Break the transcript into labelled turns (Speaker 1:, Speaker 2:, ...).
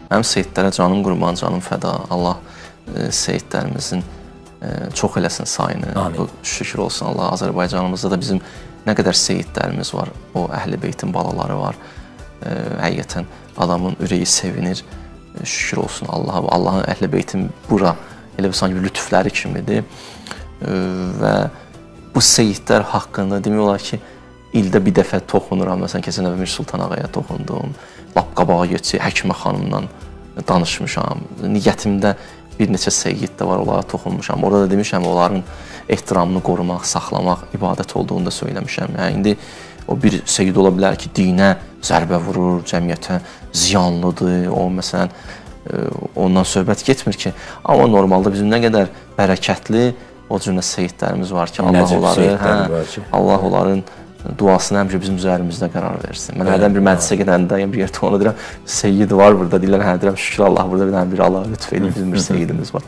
Speaker 1: Həm seyidlərə canım qurban, canım fəda. Allah seyidlərimizin çox eləsin sayını. Şükür olsun Allah. Azərbaycanımızda da bizim nə qədər seyidlərimiz var. O Əhl-i Beytin balaları var. Həqiqətən adamın ürəyi sevinir. Şükür olsun Allaha. Allahın Əhl-i Beytin bura elə bir sanki lütfləri kimidir. Və bu seyidlər haqqında demək olar ki, ildə bir dəfə toxunuram. Məsələn, keçən dəfə Mir Sultan Ağaya toxundum. Lap qabağa geçib Həkimə xanımla danışmışam. Niyyətimdə bir neçə seyid də var, onlara toxunmuşam. Orada da demişəm, onların ehtiramını qorumaq, saxlamaq ibadət olduğunu da söyləmişəm. Yəni, indi o bir seyid ola bilər ki, dinə zərbə vurur, cəmiyyətə ziyanlıdır. O, məsələn, ondan söhbət getmir ki, amma normalda bizim nə qədər bərəkətli o cürlə seyidlərimiz var ki, Allah onların duasını həmişə bizim üzərimizdə qərar versin. Mən hərdən bir məclisə gedəndə, bir yerdə ona deyirəm, seyid var burada, deyirlər, hə, deyirəm, şükür Allah, burada bir Allah lütf edib, bizim bir seyidimiz var.